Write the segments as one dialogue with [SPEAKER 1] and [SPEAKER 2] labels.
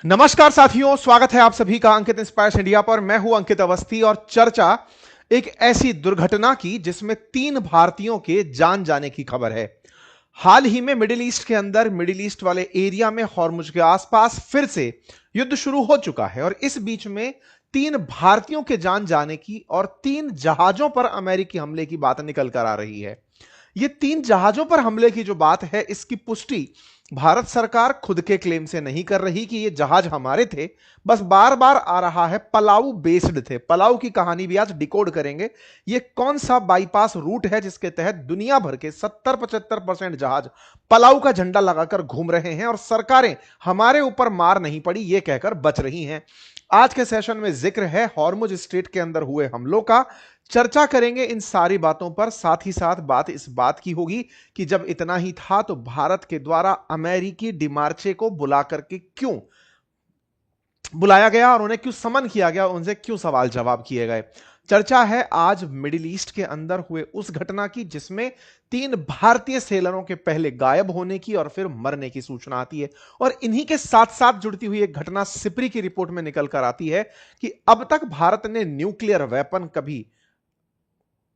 [SPEAKER 1] नमस्कार साथियों, स्वागत है आप सभी का अंकित इंस्पायर्स इंडिया पर। मैं हूं अंकित अवस्थी और चर्चा एक ऐसी दुर्घटना की जिसमें 3 भारतीयों के जान जाने की खबर है। हाल ही में मिडिल ईस्ट के अंदर, मिडिल ईस्ट वाले एरिया में हॉर्मुज के आसपास फिर से युद्ध शुरू हो चुका है और इस बीच में 3 भारतीयों के जान जाने की और 3 जहाजों पर अमेरिकी हमले की बात निकल कर आ रही है। ये 3 जहाजों पर हमले की जो बात है, इसकी पुष्टि भारत सरकार खुद के क्लेम से नहीं कर रही कि ये जहाज हमारे थे। बस बार बार आ रहा है पलाऊ बेस्ड थे। पलाऊ की कहानी भी आज डिकोड करेंगे। ये कौन सा बाईपास रूट है जिसके तहत दुनिया भर के 70-75% जहाज पलाऊ का झंडा लगाकर घूम रहे हैं और सरकारें हमारे ऊपर मार नहीं पड़ी ये कहकर बच रही हैं। आज के सेशन में जिक्र है हॉर्मुज स्ट्रेट के अंदर हुए हमलों का। चर्चा करेंगे इन सारी बातों पर। साथ ही साथ बात इस बात की होगी कि जब इतना ही था तो भारत के द्वारा अमेरिकी डिमार्चे को बुला करके क्यों बुलाया गया और उन्हें क्यों समन किया गया, उनसे क्यों सवाल जवाब किए गए। चर्चा है आज मिडिल ईस्ट के अंदर हुए उस घटना की जिसमें 3 भारतीय सेलरों के पहले गायब होने की और फिर मरने की सूचना आती है। और इन्हीं के साथ साथ जुड़ती हुई एक घटना सिप्री की रिपोर्ट में निकल कर आती है कि अब तक भारत ने न्यूक्लियर वेपन कभी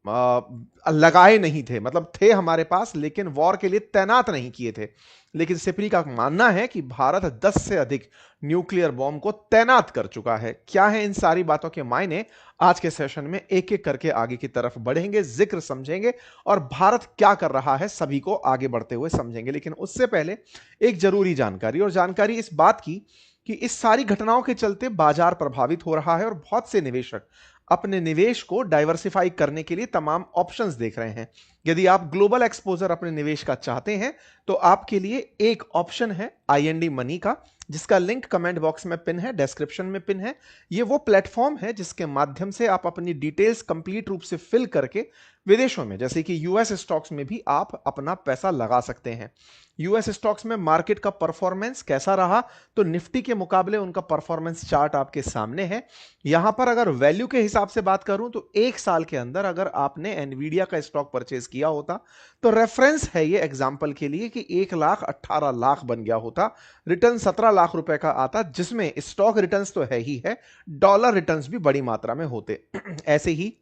[SPEAKER 1] लगाए नहीं थे। मतलब थे हमारे पास लेकिन वॉर के लिए तैनात नहीं किए थे। लेकिन सिप्री का मानना है कि भारत 10 से अधिक न्यूक्लियर बॉम्ब को तैनात कर चुका है। क्या है इन सारी बातों के मायने, आज के सेशन में एक एक करके आगे की तरफ बढ़ेंगे, जिक्र समझेंगे और भारत क्या कर रहा है सभी को आगे बढ़ते हुए समझेंगे। लेकिन उससे पहले एक जरूरी जानकारी, और जानकारी इस बात की कि इस सारी घटनाओं के चलते बाजार प्रभावित हो रहा है और बहुत से निवेशक अपने निवेश को डाइवर्सिफाई करने के लिए तमाम ऑप्शंस देख रहे हैं। यदि आप ग्लोबल एक्सपोजर अपने निवेश का चाहते हैं तो आपके लिए एक ऑप्शन है आईएनडी मनी का, जिसका लिंक कमेंट बॉक्स में पिन है, डिस्क्रिप्शन में पिन है। ये वो प्लेटफॉर्म है जिसके माध्यम से आप अपनी डिटेल्स कंप्लीट रूप से फिल करके विदेशों में जैसे कि यूएस स्टॉक्स में भी आप अपना पैसा लगा सकते हैं। यूएस स्टॉक्स में मार्केट का परफॉर्मेंस कैसा रहा, तो निफ्टी के मुकाबले उनका परफॉर्मेंस चार्ट आपके सामने है। यहां पर अगर वैल्यू के हिसाब से बात करूं तो 1 साल के अंदर अगर आपने एनवीडिया का स्टॉक परचेज किया होता तो रेफरेंस है ये एग्जांपल के लिए कि 1,18,00,000 बन गया होता, रिटर्न 17 लाख रुपए का आता, जिसमें स्टॉक रिटर्न्स तो है ही है, डॉलर रिटर्न्स भी बड़ी मात्रा में होते। ऐसे ही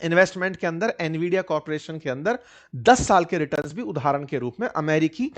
[SPEAKER 1] इन्वेस्टमेंट के अंदर एनवीडिया कॉर्पोरेशन के अंदर 10 साल के रिटर्न्स भी उदाहरण के रूप में अमेरिकी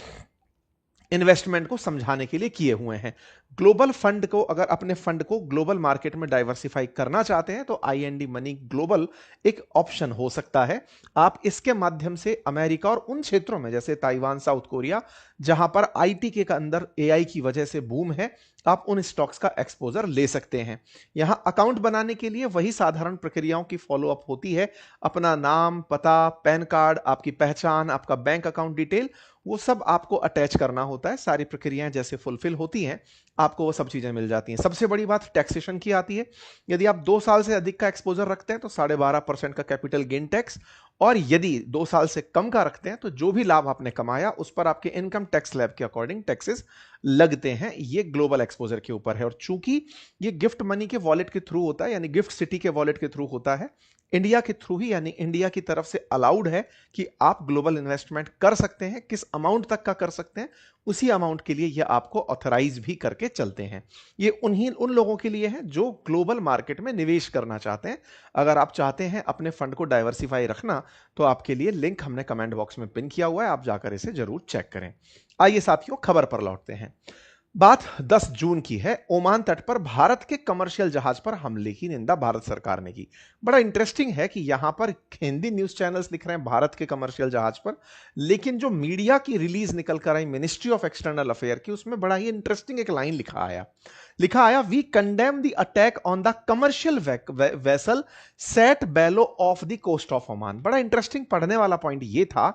[SPEAKER 1] इन्वेस्टमेंट को समझाने के लिए किए हुए हैं। ग्लोबल फंड को, अगर अपने फंड को ग्लोबल मार्केट में डाइवर्सिफाई करना चाहते हैं तो आईएनडी मनी ग्लोबल एक ऑप्शन हो सकता है। आप इसके माध्यम से अमेरिका और उन क्षेत्रों में जैसे ताइवान, साउथ कोरिया, जहां पर आईटी के अंदर एआई की वजह से बूम है, आप उन स्टॉक्स का एक्सपोजर ले सकते हैं। यहां अकाउंट बनाने के लिए वही साधारण प्रक्रियाओं की फॉलोअप होती है। अपना नाम, पता, पैन कार्ड, आपकी पहचान, आपका बैंक अकाउंट डिटेल, वो सब आपको अटैच करना होता है। सारी प्रक्रियाएं जैसे फुलफिल होती हैं आपको वो सब चीजें मिल जाती हैं। सबसे बड़ी बात टैक्सेशन की आती है। यदि आप 2 साल से अधिक का एक्सपोजर रखते हैं तो 12.5% का कैपिटल गेन टैक्स, और यदि 2 साल से कम का रखते हैं तो जो भी लाभ आपने कमाया उस पर आपके इनकम टैक्स स्लैब के अकॉर्डिंग टैक्सेस लगते हैं। ये ग्लोबल एक्सपोजर के ऊपर है। और चूंकि ये गिफ्ट मनी के वॉलेट के थ्रू होता है, यानी गिफ्ट सिटी के वॉलेट के थ्रू होता है, इंडिया के थ्रू ही, यानी इंडिया की तरफ से अलाउड है कि आप ग्लोबल इन्वेस्टमेंट कर सकते हैं। किस अमाउंट तक का कर सकते हैं, उसी अमाउंट के लिए ये आपको ऑथराइज भी करके चलते हैं। ये उन लोगों के लिए है जो ग्लोबल मार्केट में निवेश करना चाहते हैं। अगर आप चाहते हैं अपने फंड को डाइवर्सिफाई रखना तो आपके लिए लिंक हमने कमेंट बॉक्स में पिन किया हुआ है, आप जाकर इसे जरूर चेक करें। आइए साथियों, खबर पर लौटते हैं। बात 10 जून की है। ओमान तट पर भारत के कमर्शियल जहाज पर हमले की निंदा भारत सरकार ने की। बड़ा इंटरेस्टिंग है कि यहां पर हिंदी न्यूज चैनल्स लिख रहे हैं भारत के कमर्शियल जहाज पर, लेकिन जो मीडिया की रिलीज निकल कर आई मिनिस्ट्री ऑफ एक्सटर्नल अफेयर की, उसमें बड़ा ही इंटरेस्टिंग एक लाइन लिखा आया, we condemn the attack on the commercial vessel set below off the coast of Oman. बड़ा इंटरेस्टिंग पढ़ने वाला पॉइंट यह था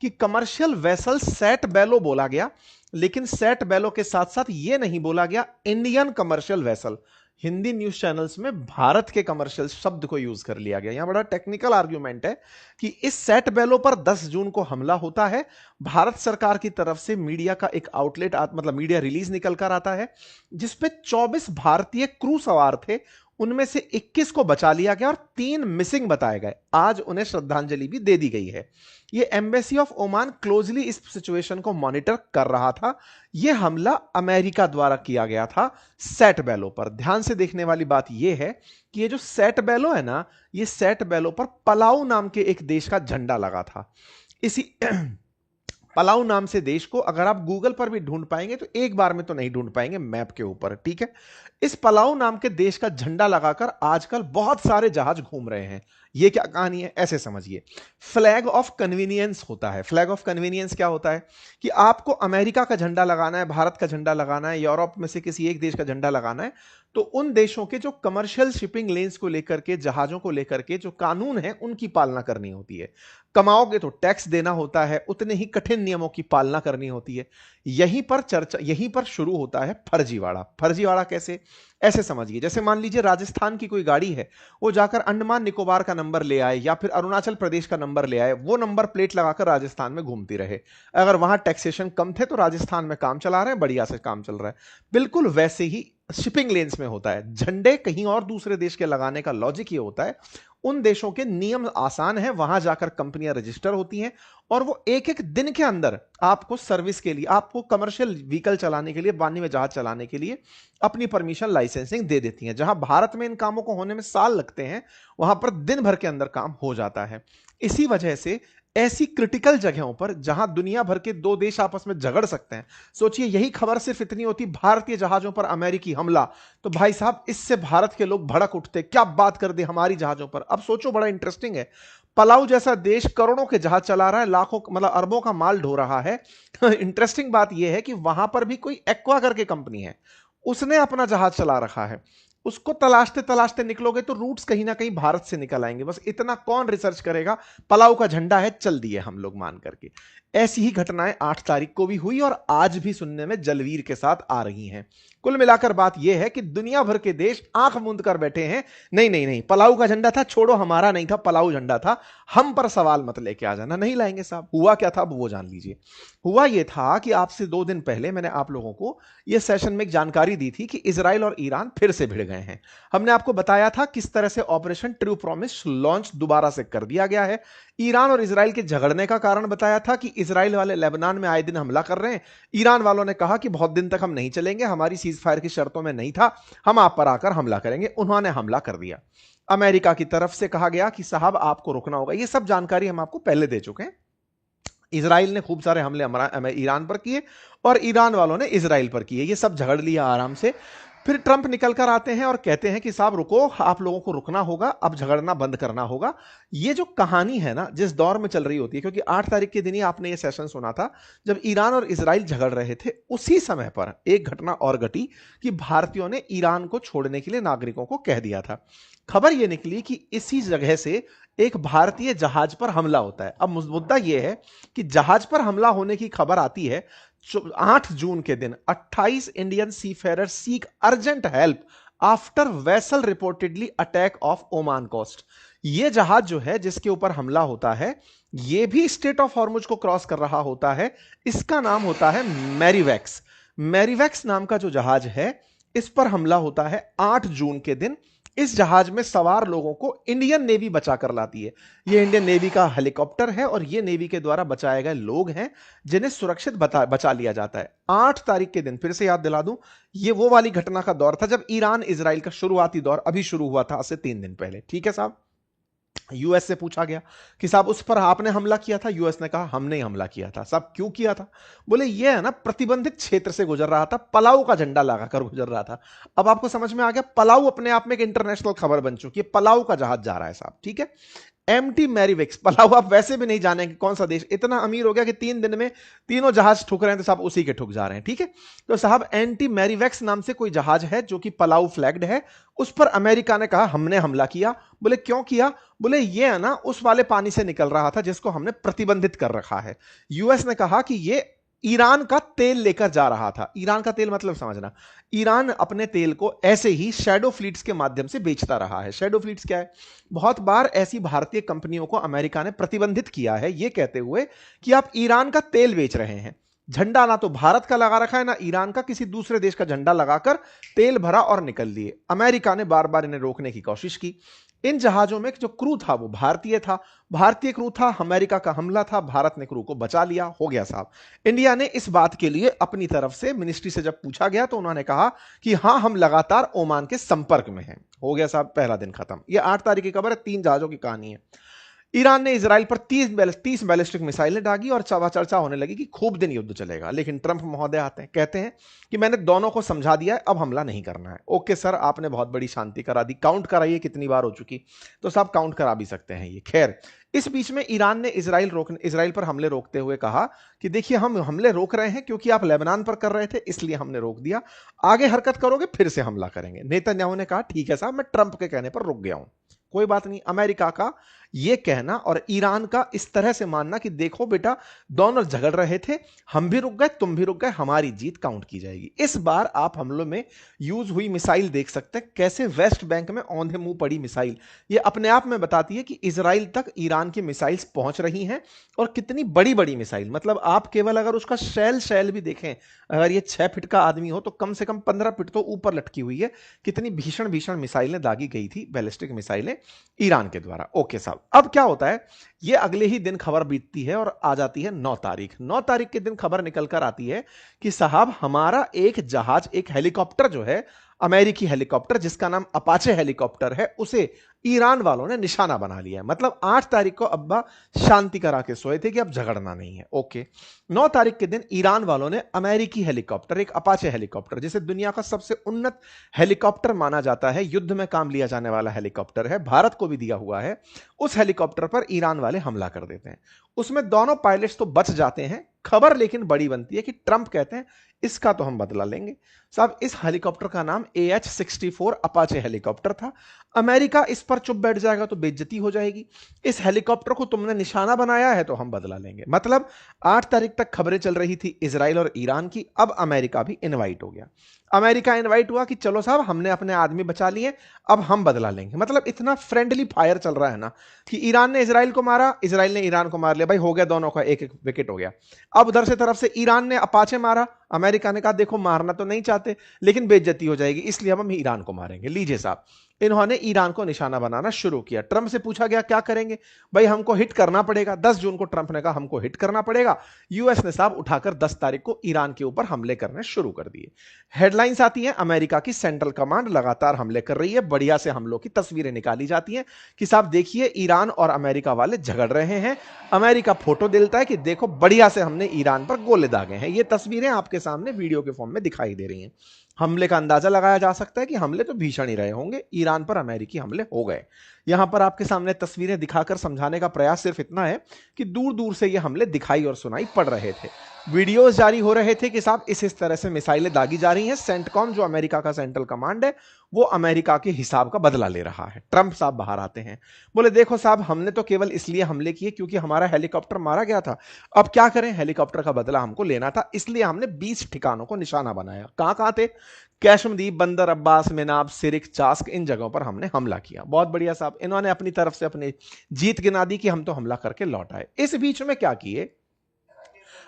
[SPEAKER 1] कि कमर्शियल वेसल सेट बेलो बोला गया, लेकिन सेट बेलो के साथ साथ यह नहीं बोला गया Indian commercial vessel. Hindi news channels में भारत के कमर्शियल शब्द को यूज कर लिया गया। यहां बड़ा टेक्निकल आर्ग्यूमेंट है कि इस सेट बेलो पर 10 जून को हमला होता है। भारत सरकार की तरफ से मीडिया का एक आउटलेट, मतलब मीडिया रिलीज निकल कर आता है, जिसपे 24 भारतीय क्रू सवार थे। उनमें से 21 को बचा लिया गया और 3 मिसिंग बताए गए। आज उन्हें श्रद्धांजलि भी दे दी गई है। ये एम्बेसी ऑफ ओमान क्लोजली इस सिचुएशन को मॉनिटर कर रहा था। यह हमला अमेरिका द्वारा किया गया था सेट बेलो पर। ध्यान से देखने वाली बात यह है कि ये जो सेट बेलो है ना, ये सेट बेलो पर पलाऊ नाम के एक देश का झंडा लगा था। इसी पलाऊ नाम से देश को अगर आप गूगल पर भी ढूंढ पाएंगे तो एक बार में तो नहीं ढूंढ पाएंगे मैप के ऊपर, ठीक है। इस पलाऊ नाम के देश का झंडा लगाकर आजकल बहुत सारे जहाज घूम रहे हैं। ये क्या कहानी है, ऐसे समझिए। फ्लैग ऑफ कन्वीनियंस होता है। फ्लैग ऑफ कन्वीनियंस क्या होता है कि आपको अमेरिका का झंडा लगाना है, भारत का झंडा लगाना है, यूरोप में से किसी एक देश का झंडा लगाना है, तो उन देशों के जो कमर्शियल शिपिंग लेन्स को लेकर के, जहाजों को लेकर के जो कानून है उनकी पालना करनी होती है। कमाओगे तो टैक्स देना होता है, उतने ही कठिन नियमों की पालना करनी होती है। यहीं पर शुरू होता है फर्जीवाड़ा। फर्जीवाड़ा कैसे, ऐसे समझिए, जैसे मान लीजिए राजस्थान की कोई गाड़ी है, वो जाकर अंडमान निकोबार का नंबर ले आए या फिर अरुणाचल प्रदेश का नंबर ले आए, वो नंबर प्लेट लगाकर राजस्थान में घूमती रहे। अगर वहां टैक्सेशन कम थे तो राजस्थान में काम चला रहे हैं, बढ़िया से काम चल रहा है। बिल्कुल वैसे ही शिपिंग लेन्स में होता है। झंडे कहीं और दूसरे देश के लगाने का लॉजिक ये होता है, उन देशों के नियम आसान है, वहां जाकर कंपनियां रजिस्टर होती हैं और वो एक एक दिन के अंदर आपको सर्विस के लिए, आपको कमर्शियल व्हीकल चलाने के लिए, पानी में जहाज चलाने के लिए अपनी परमिशन, लाइसेंसिंग दे देती हैं। जहां भारत में इन कामों को होने में साल लगते हैं, वहां पर दिन भर के अंदर काम हो जाता है। इसी वजह से ऐसी क्रिटिकल जगहों पर जहां दुनिया भर के दो देश आपस में झगड़ सकते हैं, सोचिए यही खबर सिर्फ इतनी होती भारतीय जहाजों पर अमेरिकी हमला, तो भाई साहब इससे भारत के लोग भड़क उठते, क्या बात कर दी हमारी जहाजों पर। अब सोचो, बड़ा इंटरेस्टिंग है, पलाऊ जैसा देश करोड़ों के जहाज चला रहा है, लाखों मतलब अरबों का माल ढो रहा है। इंटरेस्टिंग बात यह है कि वहां पर भी कोई एक्वा करके कंपनी है, उसने अपना जहाज चला रखा है। उसको तलाशते तलाशते निकलोगे तो रूट्स कहीं ना कहीं भारत से निकल आएंगे। बस इतना कौन रिसर्च करेगा, पलाऊ का झंडा है, चल दिए हम लोग मान करके। ऐसी ही घटनाएं 8 तारीख को भी हुई और आज भी सुनने में जलवीर के साथ आ रही हैं। कुल मिलाकर बात यह है कि दुनिया भर के देश आंख मूंद कर बैठे हैं, नहीं नहीं नहीं, पलाऊ का झंडा था, छोड़ो, हमारा नहीं था, पलाऊ झंडा था, हम पर सवाल मत लेके आ जाना। नहीं लाएंगे साहब। हुआ क्या था अब वो जान लीजिए। हुआ यह था कि आपसे 2 दिन पहले मैंने आप लोगों को यह सेशन में एक जानकारी दी थी कि इजराइल और ईरान फिर से भिड़ गए हैं। हमने आपको बताया था किस तरह से ऑपरेशन ट्रू प्रॉमिस लॉन्च दोबारा से कर दिया गया है। ईरान और इजराइल के झगड़ने का कारण बताया था कि इजराइल वाले लेबनान में आए दिन हमला कर रहे हैं, ईरान वालों ने कहा कि बहुत दिन तक हम नहीं चलेंगे, हमारी सीज फायर की शर्तों में नहीं था, हम आप पर आकर हमला करेंगे। उन्होंने हमला कर दिया। अमेरिका की तरफ से कहा गया कि साहब आपको रुकना होगा। यह सब जानकारी हम आपको पहले दे चुके हैं। इजराइल ने खूब सारे हमले ईरान पर किए और ईरान वालों ने इजराइल पर किए। ये सब झगड़ लिया आराम से। फिर ट्रंप निकल कर आते हैं और कहते हैं कि साहब रुको, आप लोगों को रुकना होगा, अब झगड़ना बंद करना होगा। ये जो कहानी है ना, जिस दौर में चल रही होती है, क्योंकि 8 तारीख के दिन ही आपने ये सेशन सुना था जब ईरान और इजराइल झगड़ रहे थे, उसी समय पर एक घटना और घटी कि भारतीयों ने ईरान को छोड़ने के लिए नागरिकों को कह दिया था। खबर यह निकली कि इसी जगह से एक भारतीय जहाज पर हमला होता है। अब मुद्दा यह है कि जहाज पर हमला होने की खबर आती है 8 जून के दिन। 28 Indian seafarer seek urgent help after vessel reportedly attack off Oman coast. यह जहाज जो है जिसके ऊपर हमला होता है, यह भी स्टेट ऑफ हॉर्मुज को क्रॉस कर रहा होता है। इसका नाम होता है मैरीवैक्स। मैरीवैक्स नाम का जो जहाज है, इस पर हमला होता है 8 जून के दिन। इस जहाज में सवार लोगों को इंडियन नेवी बचा कर लाती है। यह इंडियन नेवी का हेलीकॉप्टर है और यह नेवी के द्वारा बचाए गए लोग हैं जिन्हें सुरक्षित बचा लिया जाता है। 8 तारीख के दिन, फिर से याद दिला दूं, यह वो वाली घटना का दौर था जब ईरान इजराइल का शुरुआती दौर अभी शुरू हुआ था, आज से 3 दिन पहले। ठीक है साहब। यूएस से पूछा गया कि साहब उस पर आपने हमला किया था? यूएस ने कहा हमने ही हमला किया था। साहब क्यों किया था? बोले ये है ना, प्रतिबंधित क्षेत्र से गुजर रहा था, पलाऊ का झंडा लगाकर गुजर रहा था। अब आपको समझ में आ गया, पलाऊ अपने आप में एक इंटरनेशनल खबर बन चुकी है। पलाऊ का जहाज जा रहा है साहब, ठीक है। एमटी मैरीविक्स, पलाऊ आप वैसे भी नहीं जानेंगे कौन सा देश इतना अमीर हो गया कि 3 दिन में तीनों जहाज ठुक रहे हैं, तो साहब उसी के ठुक जा रहे हैं, ठीक है। तो साहब एंटी मैरीवेक्स नाम से कोई जहाज है जो कि पलाऊ फ्लैग्ड है, उस पर अमेरिका ने कहा हमने हमला किया। बोले क्यों किया? बोले ये है ना उस वाले पानी से निकल रहा था जिसको हमने प्रतिबंधित कर रखा है। यूएस ने कहा कि ये ईरान का तेल लेकर जा रहा था। ईरान का तेल मतलब समझना, ईरान अपने तेल को ऐसे ही शैडो फ्लीट्स के माध्यम से बेचता रहा है। शैडो फ्लीट्स क्या है? बहुत बार ऐसी भारतीय कंपनियों को अमेरिका ने प्रतिबंधित किया है, यह कहते हुए कि आप ईरान का तेल बेच रहे हैं। झंडा ना तो भारत का लगा रखा है ना ईरान का, किसी दूसरे देश का झंडा लगाकर तेल भरा और निकल लिए। अमेरिका ने बार बार इन्हें रोकने की कोशिश की। इन जहाजों में जो क्रू था वो भारतीय था, भारतीय क्रू था, अमेरिका का हमला था, भारत ने क्रू को बचा लिया, हो गया साहब। इंडिया ने इस बात के लिए अपनी तरफ से मिनिस्ट्री से जब पूछा गया तो उन्होंने कहा कि हां हम लगातार ओमान के संपर्क में हैं, हो गया साहब, पहला दिन खत्म। यह 8 तारीख की खबर है, 3 जहाजों की कहानी है। ईरान ने इजराइल पर 30 बैलिस्टिक मिसाइलें दागी और चर्चा होने लगी कि खूब दिन युद्ध चलेगा। लेकिन ट्रंप महोदय आते हैं, कहते हैं कि मैंने दोनों को समझा दिया है, अब हमला नहीं करना है। ओके सर, आपने बहुत बड़ी शांति करा दी, काउंट कराइए कितनी बार हो चुकी, तो साहब काउंट करा भी सकते हैं ये। खैर, इस बीच में ईरान ने इजराइल पर हमले रोकते हुए कहा कि देखिए हम हमले रोक रहे हैं क्योंकि आप लेबनान पर कर रहे थे, इसलिए हमने रोक दिया, आगे हरकत करोगे फिर से हमला करेंगे। नेतन्याहू ने कहा ठीक है साहब, मैं ट्रंप के कहने पर रुक गया हूं, कोई बात नहीं। अमेरिका का यह कहना और ईरान का इस तरह से मानना कि देखो बेटा दोनों झगड़ रहे थे, हम भी रुक गए, तुम भी रुक गए, हमारी जीत काउंट की जाएगी। इस बार आप हमलों में यूज हुई मिसाइल देख सकते हैं, कैसे वेस्ट बैंक में औंधे मुंह पड़ी मिसाइल, यह अपने आप में बताती है कि इजराइल तक ईरान की मिसाइल्स पहुंच रही हैं और कितनी बड़ी बड़ी मिसाइल। मतलब आप केवल अगर उसका शैल भी देखें, अगर ये 6 फीट का आदमी हो तो कम से कम 15 फीट तो ऊपर लटकी हुई है। कितनी भीषण भीषण मिसाइलें दागी गई थी, बैलिस्टिक मिसाइलें ईरान के द्वारा। ओके साहब, अब क्या होता है, ये अगले ही दिन खबर बीतती है और आ जाती है 9 तारीख। 9 तारीख के दिन खबर निकल कर आती है कि साहब हमारा एक जहाज, एक हेलीकॉप्टर जो है, अमेरिकी हेलीकॉप्टर जिसका नाम अपाचे हेलीकॉप्टर है, उसे ईरान वालों ने निशाना बना लिया है। मतलब 8 तारीख को अब्बा शांति करा के सोए थे कि अब झगड़ना नहीं है। ओके, 9 तारीख के दिन ईरान वालों ने अमेरिकी हेलीकॉप्टर, एक अपाचे हेलीकॉप्टर जिसे दुनिया का सबसे उन्नत हेलीकॉप्टर माना जाता है, युद्ध में काम लिया जाने वाला हेलीकॉप्टर है, भारत को भी दिया हुआ है, उस हेलीकॉप्टर पर ईरान वाले हमला कर देते हैं। उसमें दोनों पायलट्स तो बच जाते हैं। खबर लेकिन बड़ी बनती है कि ट्रंप कहते हैं इसका तो हम बदला लेंगे। साहब इस हेलीकॉप्टर का नाम AH-64 अपाचे हेलीकॉप्टर था। अमेरिका इस पर चुप बैठ जाएगा तो बेइज्जती हो जाएगी, इस हेलीकॉप्टर को तुमने निशाना बनाया है तो हम बदला लेंगे। मतलब 8 तारीख तक खबरें चल रही थी इजराइल और ईरान की, अब अमेरिका भी इनवाइट हो गया। अमेरिका इनवाइट हुआ कि चलो साहब हमने अपने आदमी बचा लिए, अब हम बदला लेंगे। मतलब इतना फ्रेंडली फायर चल रहा है ना कि ईरान ने इजराइल को मारा, इजराइल ने ईरान को मार लिया, भाई हो गया, दोनों का एक एक विकेट हो गया। अब उधर से तरफ से ईरान ने अपाचे मारा, अमेरिका ने कहा देखो मारना तो नहीं चाहते लेकिन बेइज्जती हो जाएगी, इसलिए हम ईरान को मारेंगे। लीजिए साहब, इन्होंने ईरान को निशाना बनाना शुरू किया। ट्रंप से पूछा गया क्या करेंगे, भाई हमको हिट करना पड़ेगा। 10 जून को ट्रंप ने कहा हमको हिट करना पड़ेगा। यूएस ने साहब उठाकर 10 तारीख को ईरान के ऊपर हमले करने शुरू कर दिए। हेडलाइंस आती हैं, अमेरिका की सेंट्रल कमांड लगातार हमले कर रही है, बढ़िया से हमलों की तस्वीरें निकाली जाती हैं कि साहब देखिए ईरान और अमेरिका वाले झगड़ रहे हैं। अमेरिका फोटो देता है कि देखो बढ़िया से हमने ईरान पर गोले दागे हैं। ये तस्वीरें आपके सामने वीडियो के फॉर्म में दिखाई दे रही हैं। हमले का अंदाजा लगाया जा सकता है कि हमले तो भीषण ही रहे होंगे, ईरान पर अमेरिकी हमले हो गए। यहां पर आपके सामने तस्वीरें दिखाकर समझाने का प्रयास सिर्फ इतना है कि दूर दूर से ये हमले दिखाई और सुनाई पड़ रहे थे। वीडियोस जारी हो रहे थे कि साहब इस तरह से मिसाइलें दागी जा रही हैं। सेंटकॉम जो अमेरिका का सेंट्रल कमांड है वो अमेरिका के हिसाब का बदला ले रहा है। ट्रंप साहब बाहर आते हैं, बोले देखो साहब हमने तो केवल इसलिए हमले किए क्योंकि हमारा हेलीकॉप्टर मारा गया था, अब क्या करें, हेलीकॉप्टर का बदला हमको लेना था, इसलिए हमने 20 ठिकानों को निशाना बनाया। कहां कहां थे, कैशमदीप, बंदर अब्बास, मेनाब, सिरिक, चास्क, इन जगहों पर हमने हमला किया। बहुत बढ़िया साहब, इन्होंने अपनी तरफ से अपनी जीत गिना दी कि हम तो हमला करके लौट आए। इस बीच में क्या किए,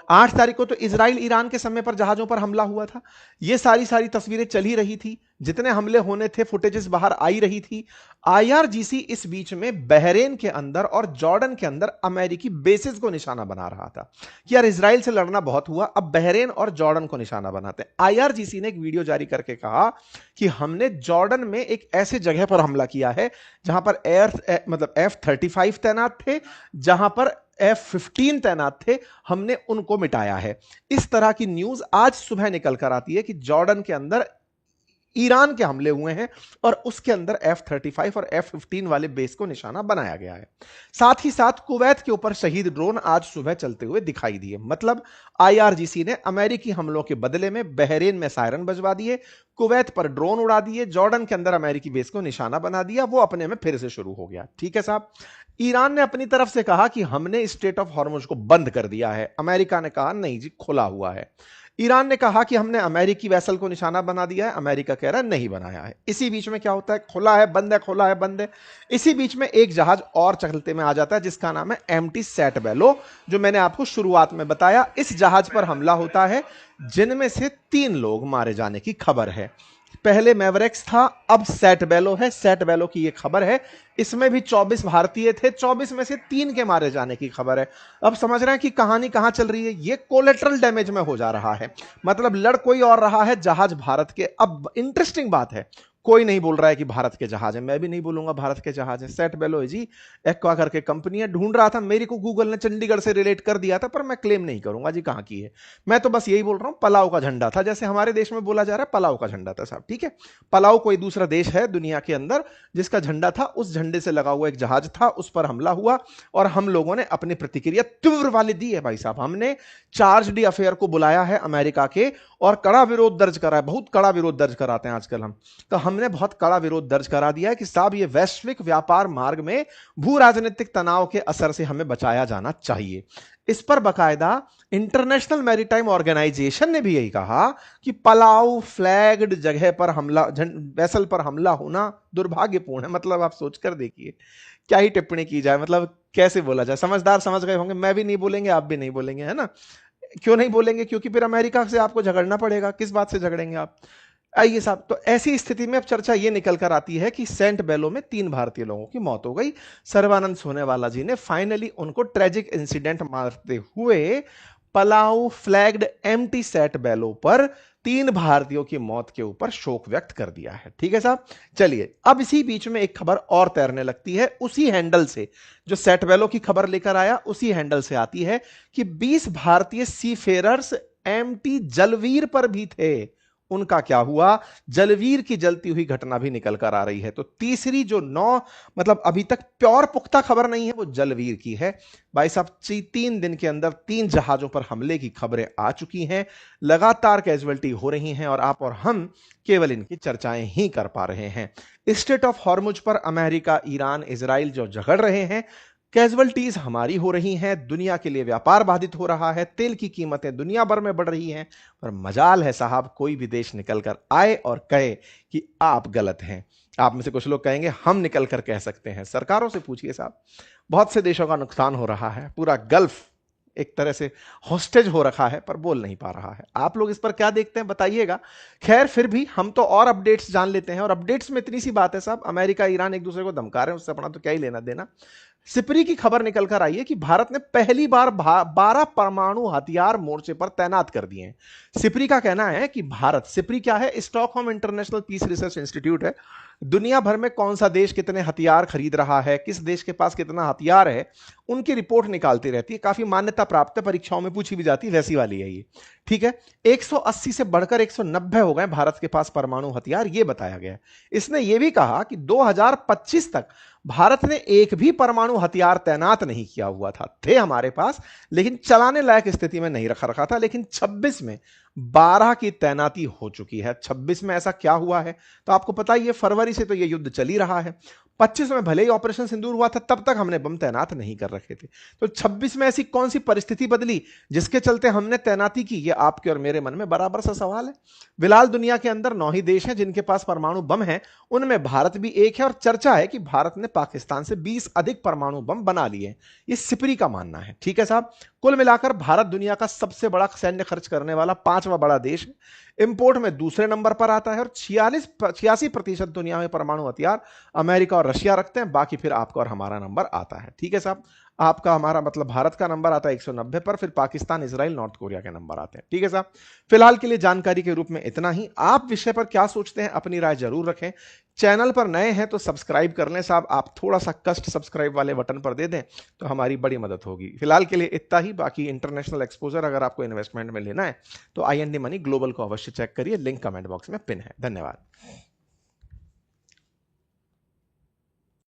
[SPEAKER 1] 8 तारीख को तो इजराइल ईरान के समय पर जहाजों पर हमला हुआ था। ये सारी तस्वीरें चल ही रही थी, जितने हमले होने थे फुटेजेस बाहर आई रही थी। IRGC इस बीच में बहरेन के अंदर और जॉर्डन के अंदर अमेरिकी बेसिस को निशाना बना रहा था कि यार इजराइल से लड़ना बहुत हुआ, अब बहरेन और जॉर्डन को निशाना बनाते हैं। IRGC ने एक वीडियो जारी करके कहा कि हमने जॉर्डन में एक ऐसे जगह पर हमला किया है जहां पर F-35 तैनात थे, जहां पर F-15 तैनात थे, हमने उनको मिटाया है। इस तरह की न्यूज आज सुबह निकल कर आती है कि जॉर्डन के अंदर ईरान के हमले हुए हैं और उसके अंदर F-35 और F-15 वाले बेस को निशाना बनाया गया है। साथ ही साथ कुवैत के ऊपर शहीद ड्रोन आज सुबह चलते हुए दिखाई दिए। मतलब IRGC ने अमेरिकी हमलों के बदले में बहरेन में सायरन बजवा दिए, कुवैत पर ड्रोन उड़ा दिए, जॉर्डन के अंदर अमेरिकी बेस को निशाना बना दिया। वो अपने में फिर से शुरू हो गया। ठीक है साहब, ईरान ने अपनी तरफ से कहा कि हमने स्ट्रेट ऑफ हॉर्मुज को बंद कर दिया है, अमेरिका ने कहा नहीं जी खुला हुआ है। ईरान ने कहा कि हमने अमेरिकी वेसल को निशाना बना दिया है, अमेरिका कह रहा है नहीं बनाया है। इसी बीच में क्या होता है, खुला है बंद है, खुला है बंद है। इसी बीच में एक जहाज और चलते में आ जाता है जिसका नाम है एमटी सैट बेलो, जो मैंने आपको शुरुआत में बताया। इस जहाज पर हमला होता है जिनमें से 3 लोग मारे जाने की खबर है। पहले मैवरेक्स था, अब सैट बेलो है। सैट बेलो की यह खबर है, इसमें भी 24 भारतीय थे, 24 में से 3 के मारे जाने की खबर है। अब समझ रहे हैं कि कहानी कहां चल रही है, ये कोलेटरल डैमेज में हो जा रहा है, मतलब लड़ कोई और रहा है, जहाज भारत के। अब इंटरेस्टिंग बात है, कोई नहीं बोल रहा है कि भारत के जहाज है, मैं भी नहीं बोलूंगा भारत के जहाज है। सेट बेलो है जी, एक्वा करके कंपनी है, ढूंढ रहा था, मेरे को गूगल ने चंडीगढ़ से रिलेट कर दिया था, पर मैं क्लेम नहीं करूंगा जी कहां की है। मैं तो बस यही बोल रहा हूं, पलाव का झंडा था, जैसे हमारे देश में बोला जा रहा है पलाव का झंडा था साहब, ठीक है। पलाव कोई दूसरा देश है दुनिया के अंदर जिसका झंडा था, उस झंडे से लगा हुआ एक जहाज था, उस पर हमला हुआ और हम लोगों ने अपनी प्रतिक्रिया तीव्र वाली दी है भाई साहब। हमने चार्ज डी अफेयर को बुलाया है अमेरिका के और कड़ा विरोध दर्ज करा है, बहुत कड़ा विरोध दर्ज कराते हैं आजकल हम, तो हमने बहुत कड़ा विरोध दर्ज करा दिया है कि साहब ये वैश्विक व्यापार मार्ग में भू राजनीतिक तनाव के असर से हमें बचाया जाना चाहिए। इस पर बकायदा इंटरनेशनल मैरीटाइम ऑर्गेनाइजेशन ने भी यही कहा कि पलाव फ्लैग्ड जगह पर हमला, वेसल पर हमला होना दुर्भाग्यपूर्ण है। मतलब आप सोचकर देखिए क्या ही टिप्पणी की जाए, मतलब कैसे बोला जाए। समझदार समझ गए होंगे, मैं भी नहीं बोलेंगे, आप भी नहीं बोलेंगे, है ना। क्यों नहीं बोलेंगे, क्योंकि फिर अमेरिका से आपको झगड़ना पड़ेगा। किस बात से झगड़ेंगे आप, आइए साहब। तो ऐसी स्थिति में अब चर्चा ये निकल कर आती है कि सेंट बेलो में 3 भारतीय लोगों की मौत हो गई। सर्बानंद सोनेवाला जी ने फाइनली उनको ट्रेजिक इंसिडेंट मारते हुए पलाऊ फ्लैग्ड एम्प्टी सेट बेलो पर 3 भारतीयों की मौत के ऊपर शोक व्यक्त कर दिया है। ठीक है साहब, चलिए अब इसी बीच में एक खबर और तैरने लगती है, उसी हैंडल से जो सेट बेलो की खबर लेकर आया, उसी हैंडल से आती है कि 20 भारतीय सीफेरर्स एम्प्टी जलवीर पर भी थे। उनका क्या हुआ, जलवीर की जलती हुई घटना भी निकल कर आ रही है। तो तीसरी जो 9 मतलब अभी तक प्योर पुख्ता खबर नहीं है, वो जलवीर की है। भाई साहब 3 दिन के अंदर 3 जहाजों पर हमले की खबरें आ चुकी हैं, लगातार कैजुअल्टी हो रही हैं और आप और हम केवल इनकी चर्चाएं ही कर पा रहे हैं। स्टेट ऑफ हॉर्मुज पर अमेरिका, ईरान, इजराइल जो झगड़ रहे हैं, कैजुअल्टीज हमारी हो रही हैं, दुनिया के लिए व्यापार बाधित हो रहा है, तेल की कीमतें दुनिया भर में बढ़ रही हैं। पर मजाल है साहब, कोई भी देश निकल कर आए और कहे कि आप गलत हैं। आप में से कुछ लोग कहेंगे हम निकल कर कह सकते हैं, सरकारों से पूछिए साहब। बहुत से देशों का नुकसान हो रहा है, पूरा गल्फ एक तरह से हॉस्टेज हो रखा है, पर बोल नहीं पा रहा है। आप लोग इस पर क्या देखते हैं बताइएगा। खैर फिर भी हम तो और अपडेट्स जान लेते हैं, और अपडेट्स में इतनी सी बात है साहब, अमेरिका ईरान एक दूसरे को धमका रहे हैं, उससे अपना तो क्या ही लेना देना। सिपरी की खबर निकल कर आई है कि भारत ने पहली बार 12 परमाणु हथियार मोर्चे पर तैनात कर दिए हैं। सिपरी का कहना है कि भारत, सिपरी क्या है, Stockholm International Peace Research Institute है, दुनिया भर में कौन सा देश कितने हथियार खरीद रहा है, किस देश के पास कितना हथियार है, उनकी रिपोर्ट निकालती रहती है। काफी मान्यता प्राप्त है, परीक्षाओं में पूछी भी जाती है, वैसी वाली है ये। ठीक है, 180 से बढ़कर 190 हो गए भारत के पास परमाणु हथियार, ये बताया गया है। इसने ये भी कहा कि 2025 तक भारत ने एक भी परमाणु हथियार तैनात नहीं किया हुआ था, थे हमारे पास लेकिन चलाने लायक स्थिति में नहीं रखा था। लेकिन 26 में 12 की तैनाती हो चुकी है। 26 में ऐसा क्या हुआ है, तो आपको पता ही है, फरवरी से तो यह युद्ध चल ही रहा है। 25 में भले ही ऑपरेशन सिंदूर हुआ था, तब तक हमने बम तैनात नहीं कर रखे थे। तो 26 में ऐसी कौन सी परिस्थिति बदली जिसके चलते हमने तैनाती की, ये आपके और मेरे मन में बराबर सा सवाल है। फिलहाल दुनिया के अंदर 9 ही देश हैं जिनके पास परमाणु बम है, उनमें भारत भी एक है, और चर्चा है कि भारत ने पाकिस्तान से 20 अधिक परमाणु बम बना लिए। ये सिपरी का मानना है। ठीक है साहब, कुल मिलाकर भारत दुनिया का सबसे बड़ा सैन्य खर्च करने वाला 5वां बड़ा देश है, इंपोर्ट में दूसरे नंबर पर आता है, और 86% दुनिया में परमाणु हथियार अमेरिका और रशिया रखते हैं, बाकी फिर आपका और हमारा नंबर आता है। ठीक है साहब, आपका हमारा मतलब भारत का नंबर आता है 190 पर, फिर पाकिस्तान, इजराइल, नॉर्थ कोरिया के नंबर आते हैं। ठीक है साहब, फिलहाल के लिए जानकारी के रूप में इतना ही। आप विषय पर क्या सोचते हैं, अपनी राय जरूर रखें। चैनल पर नए हैं तो सब्सक्राइब कर लें साहब, आप थोड़ा सा कष्ट सब्सक्राइब वाले बटन पर दे दें तो हमारी बड़ी मदद होगी। फिलहाल के लिए इतना ही। बाकी इंटरनेशनल एक्सपोजर अगर आपको इन्वेस्टमेंट में लेना है तो IND मनी ग्लोबल को अवश्य चेक करिए, लिंक कमेंट बॉक्स में पिन है। धन्यवाद।